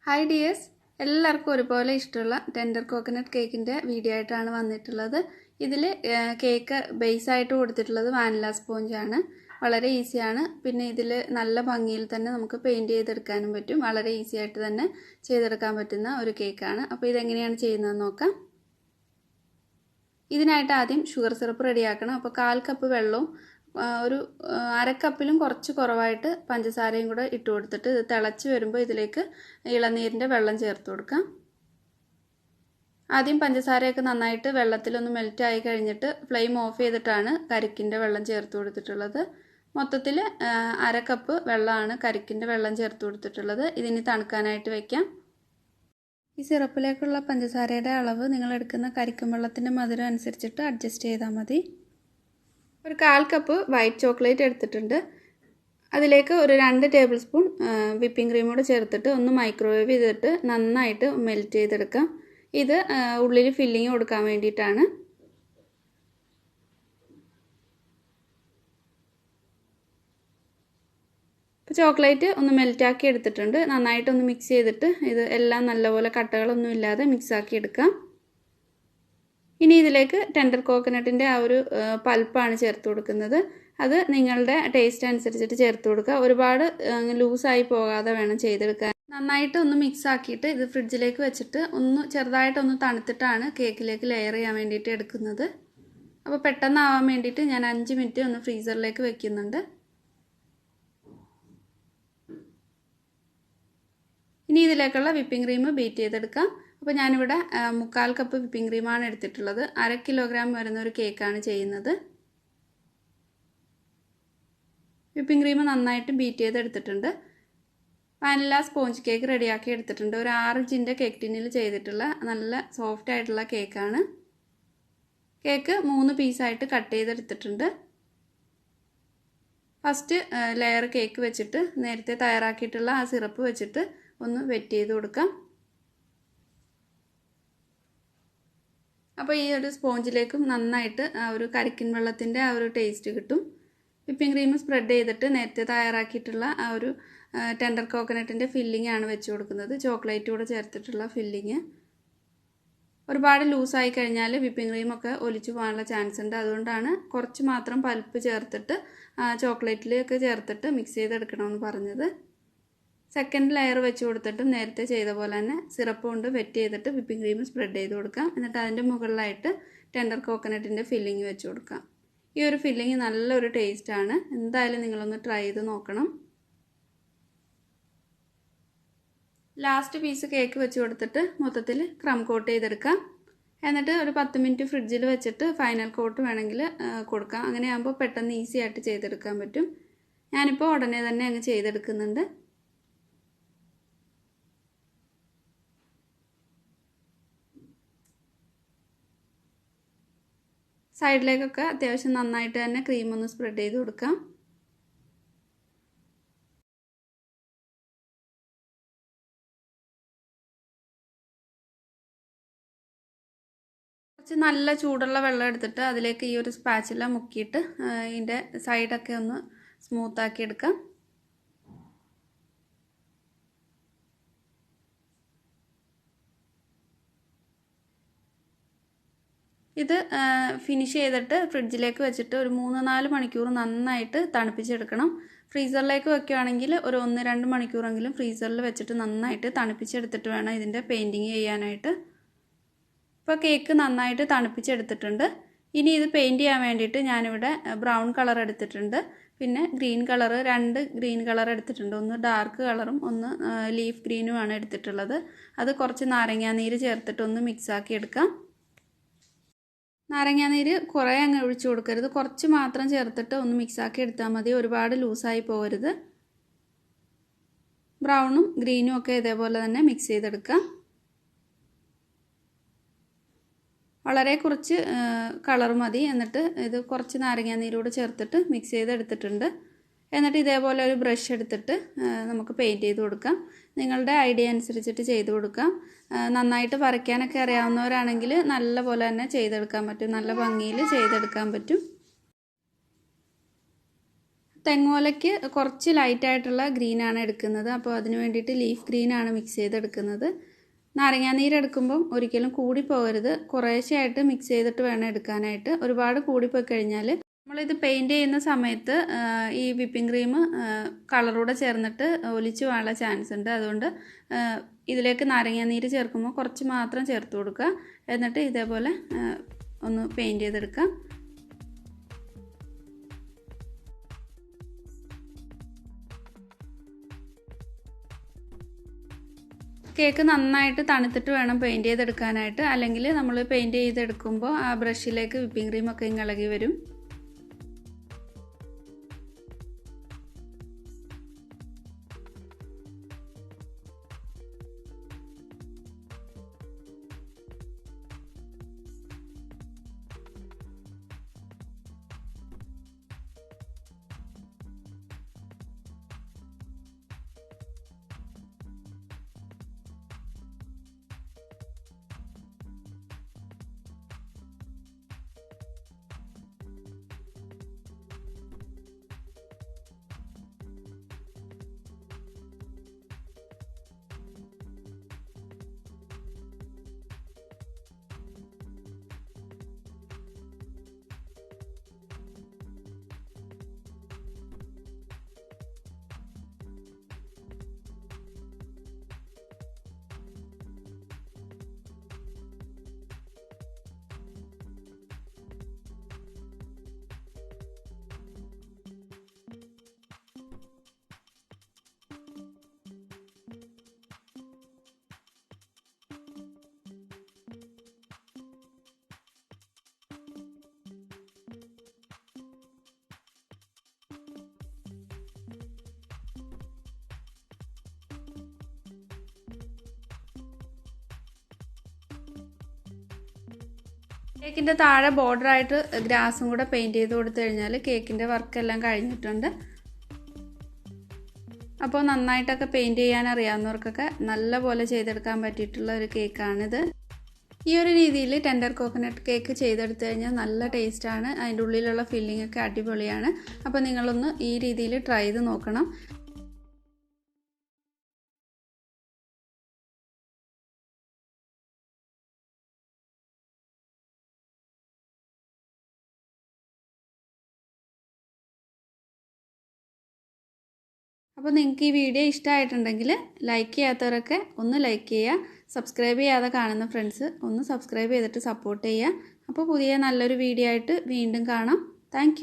Hi dears, എല്ലാവർക്കും ഒരുപോലെ ഇഷ്ടമുള്ള ടെൻഡർ കോക്കനട്ട് കേക്കിന്റെ വീഡിയോ ആയിട്ടാണ് വന്നിട്ടുള്ളത്. ഇതിൽ കേക്ക് ബേസ് ആയിട്ട് കൊടുത്തിട്ടുള്ളത് വാനില സ്പോഞ്ച് ആണ്. വളരെ ഈസിയാണ്. പിന്നെ ഇതിൽ നല്ല ഭംഗിയിൽ തന്നെ നമുക്ക് പെയിന്റ് ചെയ്തെടുക്കാനും പറ്റും. വളരെ ഈസി ആയിട്ട് തന്നെ ചെയ്തെടുക്കാൻ പറ്റുന്ന ഒരു കേക്കാണ്. അപ്പോൾ ഇത് എങ്ങനെയാണ് ചെയ്യുന്നതെന്ന് നോക്കാം. ഇതിനായിട്ട് ആദ്യം ഷുഗർ സിറപ്പ് റെഡിയാക്കണം. അപ്പോൾ 1/4 കപ്പ് വെള്ളവും ഒരു അര കപ്പിലും കുറച്ച് കുറവായിട്ട് പഞ്ചസാരയും കൂടെ ഇട്ട് കൊടുത്തിട്ട് ഇത് തിളച്ച് വരുമ്പോൾ ഇതിലേക്ക് ഇളനീരിൻ്റെ വെള്ളം ചേർത്ത് കൊടുക്കാം. ആദ്യം പഞ്ചസാരയൊക്കെ നന്നായിട്ട് വെള്ളത്തിലൊന്ന് മെൽറ്റ് ആയി കഴിഞ്ഞിട്ട് ഫ്ലെയിം ഓഫ് ചെയ്തിട്ടാണ് കരിക്കിൻ്റെ വെള്ളം ചേർത്ത് കൊടുത്തിട്ടുള്ളത്. മൊത്തത്തിൽ അര കപ്പ് വെള്ളമാണ് കരിക്കിൻ്റെ വെള്ളം ചേർത്ത് കൊടുത്തിട്ടുള്ളത്. ഇതിനി തണുക്കാനായിട്ട് വയ്ക്കാം. ഈ സിറപ്പിലേക്കുള്ള പഞ്ചസാരയുടെ അളവ് നിങ്ങൾ എടുക്കുന്ന കരിക്കും വെള്ളത്തിൻ്റെ മധുരം അനുസരിച്ചിട്ട് അഡ്ജസ്റ്റ് ചെയ്താൽ മതി. ഒരു 1/4 കപ്പ് വൈറ്റ് ചോക്ലേറ്റ് എടുത്തിട്ടുണ്ട്. അതിലേക്ക് ഒരു 2 ടേബിൾ സ്പൂൺ വിപ്പിംഗ് ക്രീം കൂടെ ചേർത്തിട്ട് ഒന്ന് മൈക്രോവേവ് ചെയ്തിട്ട് നന്നായിട്ട് മെൽറ്റ് ചെയ്തെടുക്കാം. ഇത് ഉള്ളിൽ ഫില്ലിങ് കൊടുക്കാൻ വേണ്ടിയിട്ടാണ്. ഇപ്പോൾ ചോക്ലേറ്റ് ഒന്ന് മെൽറ്റാക്കി എടുത്തിട്ടുണ്ട്. നന്നായിട്ടൊന്ന് മിക്സ് ചെയ്തിട്ട് ഇത് എല്ലാം നല്ലപോലെ കട്ടകളൊന്നും ഇല്ലാതെ മിക്സാക്കി എടുക്കാം. ഇനി ഇതിലേക്ക് ടെൻഡർ കോക്കനട്ടിൻ്റെ ആ ഒരു പൾപ്പാണ് ചേർത്ത് കൊടുക്കുന്നത്. അത് നിങ്ങളുടെ ടേസ്റ്റ് അനുസരിച്ചിട്ട് ചേർത്ത് കൊടുക്കുക. ഒരുപാട് ലൂസായി പോകാതെ വേണം ചെയ്തെടുക്കാൻ. നന്നായിട്ട് ഒന്ന് മിക്സ് ആക്കിയിട്ട് ഇത് ഫ്രിഡ്ജിലേക്ക് വെച്ചിട്ട് ചെറുതായിട്ടൊന്ന് തണുത്തിട്ടാണ് കേക്കിലേക്ക് ലെയർ ചെയ്യാൻ വേണ്ടിയിട്ട് എടുക്കുന്നത്. അപ്പോൾ പെട്ടെന്നാവാൻ വേണ്ടിയിട്ട് ഞാൻ 5 മിനിറ്റ് ഒന്ന് ഫ്രീസറിലേക്ക് വെക്കുന്നുണ്ട്. ഇനി ഇതിലേക്കുള്ള വിപ്പിംഗ് ക്രീം ബീറ്റ് ചെയ്തെടുക്കാം. അപ്പോൾ ഞാനിവിടെ 1/4 കപ്പ് വിപ്പിംഗ് ക്രീമാണ് എടുത്തിട്ടുള്ളത്. 1/2 കിലോഗ്രാം വരുന്ന ഒരു കേക്കാണ് ചെയ്യുന്നത്. വിപ്പിംഗ് ക്രീം നന്നായിട്ട് ബീറ്റ് ചെയ്തെടുത്തിട്ടുണ്ട്. വാനില സ്പോഞ്ച് കേക്ക് റെഡിയാക്കി എടുത്തിട്ടുണ്ട്. ഒരു 6 ഇഞ്ചിൻ്റെ കേക്ക് ടിന്നിൽ ചെയ്തിട്ടുള്ള നല്ല സോഫ്റ്റ് ആയിട്ടുള്ള കേക്കാണ്. കേക്ക് 3 പീസായിട്ട് കട്ട് ചെയ്തെടുത്തിട്ടുണ്ട്. ഫസ്റ്റ് ലെയർ കേക്ക് വെച്ചിട്ട് നേരത്തെ തയ്യാറാക്കിയിട്ടുള്ള ആ സിറപ്പ് വെച്ചിട്ട് ഒന്ന് വെറ്റ് ചെയ്ത് കൊടുക്കാം. അപ്പോൾ ഈ ഒരു സ്പോഞ്ചിലേക്കും നന്നായിട്ട് ആ ഒരു കരിക്കിൻ വെള്ളത്തിൻ്റെ ആ ഒരു ടേസ്റ്റ് കിട്ടും. വിപ്പിംഗ് ക്രീം സ്പ്രെഡ് ചെയ്തിട്ട് നേരത്തെ തയ്യാറാക്കിയിട്ടുള്ള ആ ഒരു ടെൻഡർ കോക്കനട്ടിൻ്റെ ഫില്ലിംഗ് ആണ് വെച്ച് കൊടുക്കുന്നത്. ചോക്ലേറ്റ് കൂടെ ചേർത്തിട്ടുള്ള ഫില്ലിങ്. ഒരുപാട് ലൂസായി കഴിഞ്ഞാൽ വിപ്പിംഗ് ക്രീമൊക്കെ ഒലിച്ചു പോകാനുള്ള ചാൻസ് ഉണ്ട്. അതുകൊണ്ടാണ് കുറച്ച് മാത്രം പൾപ്പ് ചേർത്തിട്ട് ചോക്ലേറ്റിലേക്ക് ചേർത്തിട്ട് മിക്സ് ചെയ്തെടുക്കണമെന്ന് പറഞ്ഞത്. സെക്കൻഡ് ലെയർ വെച്ച് കൊടുത്തിട്ടും നേരത്തെ ചെയ്ത പോലെ തന്നെ സിറപ്പ് കൊണ്ട് വെറ്റ് ചെയ്തിട്ട് വിപ്പിംഗ് ക്രീം സ്പ്രെഡ് ചെയ്ത് കൊടുക്കാം. എന്നിട്ട് അതിൻ്റെ മുകളിലായിട്ട് ടെൻഡർ കോക്കനട്ടിൻ്റെ ഫില്ലിങ് വെച്ച് കൊടുക്കാം. ഈ ഒരു ഫില്ലിങ് നല്ലൊരു ടേസ്റ്റാണ്. എന്തായാലും നിങ്ങളൊന്ന് ട്രൈ ചെയ്ത് നോക്കണം. ലാസ്റ്റ് പീസ് കേക്ക് വെച്ച് കൊടുത്തിട്ട് മൊത്തത്തിൽ ക്രം കോട്ട് ചെയ്തെടുക്കാം. എന്നിട്ട് ഒരു 10 മിനിറ്റ് ഫ്രിഡ്ജിൽ വെച്ചിട്ട് ഫൈനൽ കോട്ട് വേണമെങ്കിൽ കൊടുക്കാം. അങ്ങനെയാകുമ്പോൾ പെട്ടെന്ന് ഈസി ആയിട്ട് ചെയ്തെടുക്കാൻ പറ്റും. ഞാനിപ്പോൾ ഉടനെ തന്നെ അങ്ങ് ചെയ്തെടുക്കുന്നുണ്ട്. സൈഡിലേക്കൊക്കെ അത്യാവശ്യം നന്നായിട്ട് തന്നെ ക്രീം ഒന്ന് സ്പ്രെഡ് ചെയ്ത് കൊടുക്കാം. കുറച്ച് നല്ല ചൂടുള്ള വെള്ളം എടുത്തിട്ട് അതിലേക്ക് ഈ ഒരു സ്പാച്ചില മുക്കിയിട്ട് ഇതിൻ്റെ സൈഡൊക്കെ ഒന്ന് സ്മൂത്താക്കി എടുക്കാം. ഇത് ഫിനിഷ് ചെയ്തിട്ട് ഫ്രിഡ്ജിലേക്ക് വെച്ചിട്ട് ഒരു 3-4 മണിക്കൂർ നന്നായിട്ട് തണുപ്പിച്ചെടുക്കണം. ഫ്രീസറിലേക്ക് വെക്കുകയാണെങ്കിൽ ഒരു 1-2 മണിക്കൂറെങ്കിലും ഫ്രീസറിൽ വെച്ചിട്ട് നന്നായിട്ട് തണുപ്പിച്ചെടുത്തിട്ട് വേണം ഇതിൻ്റെ പെയിൻറ്റിങ് ചെയ്യാനായിട്ട്. ഇപ്പോൾ കേക്ക് നന്നായിട്ട് തണുപ്പിച്ചെടുത്തിട്ടുണ്ട്. ഇനി ഇത് പെയിൻറ്റ് ചെയ്യാൻ വേണ്ടിയിട്ട് ഞാനിവിടെ ബ്രൗൺ കളർ എടുത്തിട്ടുണ്ട്. പിന്നെ ഗ്രീൻ കളർ 2 ഗ്രീൻ കളർ എടുത്തിട്ടുണ്ട്. ഒന്ന് ഡാർക്ക് കളറും ഒന്ന് ലീഫ് ഗ്രീനുമാണ് എടുത്തിട്ടുള്ളത്. അത് കുറച്ച് നാരങ്ങാനീര് ചേർത്തിട്ട് ഒന്ന് മിക്സാക്കി എടുക്കാം. നാരങ്ങാനീര് കുറേ അങ്ങ് ഒഴിച്ചു കൊടുക്കരുത്. കുറച്ച് മാത്രം ചേർത്തിട്ട് ഒന്ന് മിക്സാക്കി എടുത്താൽ മതി. ഒരുപാട് ലൂസായി പോകരുത്. ബ്രൗണും ഗ്രീനും ഒക്കെ ഇതേപോലെ തന്നെ മിക്സ് ചെയ്തെടുക്കാം. വളരെ കുറച്ച് കളർ മതി. എന്നിട്ട് ഇത് കുറച്ച് നാരങ്ങാനീരോട് ചേർത്തിട്ട് മിക്സ് ചെയ്തെടുത്തിട്ടുണ്ട്. എന്നിട്ട് ഇതേപോലെ ഒരു ബ്രഷ് എടുത്തിട്ട് നമുക്ക് പെയിൻറ്റ് ചെയ്ത് കൊടുക്കാം. നിങ്ങളുടെ ഐഡിയ അനുസരിച്ചിട്ട് ചെയ്ത് കൊടുക്കാം. നന്നായിട്ട് വരയ്ക്കാനൊക്കെ അറിയാവുന്നവരാണെങ്കിൽ നല്ല പോലെ തന്നെ ചെയ്തെടുക്കാൻ പറ്റും. നല്ല ഭംഗിയിൽ ചെയ്തെടുക്കാൻ പറ്റും. തെങ്ങോലയ്ക്ക് കുറച്ച് ലൈറ്റായിട്ടുള്ള ഗ്രീനാണ് എടുക്കുന്നത്. അപ്പോൾ അതിന് വേണ്ടിയിട്ട് ലീഫ് ഗ്രീനാണ് മിക്സ് ചെയ്തെടുക്കുന്നത്. നാരങ്ങാനീര് എടുക്കുമ്പം ഒരിക്കലും കൂടിപ്പോകരുത്. കുറേശ്ശെയായിട്ട് മിക്സ് ചെയ്തിട്ട് വേണം എടുക്കാനായിട്ട്. ഒരുപാട് കൂടിപ്പോയി കഴിഞ്ഞാൽ നമ്മളിത് പെയിൻറ്റ് ചെയ്യുന്ന സമയത്ത് ഈ വിപ്പിംഗ് ക്രീം കളറൂടെ ചേർന്നിട്ട് ഒലിച്ചു പോകാനുള്ള ചാൻസ് ഉണ്ട്. അതുകൊണ്ട് ഇതിലേക്ക് നാരങ്ങാനീര് ചേർക്കുമ്പോൾ കുറച്ച് മാത്രം ചേർത്ത് കൊടുക്കുക. എന്നിട്ട് ഇതേപോലെ ഒന്ന് പെയിൻറ്റ് ചെയ്തെടുക്കാം. കേക്ക് നന്നായിട്ട് തണുത്തിട്ട് വേണം പെയിൻറ്റ് ചെയ്തെടുക്കാനായിട്ട്. അല്ലെങ്കിൽ നമ്മൾ പെയിൻറ്റ് ചെയ്തെടുക്കുമ്പോൾ ആ ബ്രഷിലേക്ക് വിപ്പിംഗ് ക്രീമൊക്കെ ഇളകി വരും. കേക്കിൻ്റെ താഴെ ബോർഡറായിട്ട് ഗ്രാസും കൂടെ പെയിൻറ്റ് ചെയ്ത് കൊടുത്തു കഴിഞ്ഞാൽ കേക്കിൻ്റെ വർക്കെല്ലാം കഴിഞ്ഞിട്ടുണ്ട്. അപ്പോൾ നന്നായിട്ടൊക്കെ പെയിൻറ്റ് ചെയ്യാൻ അറിയാവുന്നവർക്കൊക്കെ നല്ലപോലെ ചെയ്തെടുക്കാൻ പറ്റിയിട്ടുള്ള ഒരു കേക്കാണിത്. ഈ ഒരു രീതിയിൽ ടെൻഡർ കോക്കനട്ട് കേക്ക് ചെയ്തെടുത്തു കഴിഞ്ഞാൽ നല്ല ടേസ്റ്റാണ്. അതിൻ്റെ ഉള്ളിലുള്ള ഫില്ലിംഗ് ഒക്കെ അടിപൊളിയാണ്. അപ്പോൾ നിങ്ങളൊന്ന് ഈ രീതിയിൽ ട്രൈ ചെയ്ത് നോക്കണം. അപ്പോൾ നിങ്ങൾക്ക് ഈ വീഡിയോ ഇഷ്ടമായിട്ടുണ്ടെങ്കിൽ ലൈക്ക് ചെയ്യാത്തവരൊക്കെ ഒന്ന് ലൈക്ക് ചെയ്യുക. സബ്സ്ക്രൈബ് ചെയ്യാതെ കാണുന്ന ഫ്രണ്ട്സ് ഒന്ന് സബ്സ്ക്രൈബ് ചെയ്തിട്ട് സപ്പോർട്ട് ചെയ്യുക. അപ്പോൾ പുതിയ നല്ലൊരു വീഡിയോ ആയിട്ട് വീണ്ടും കാണാം. താങ്ക്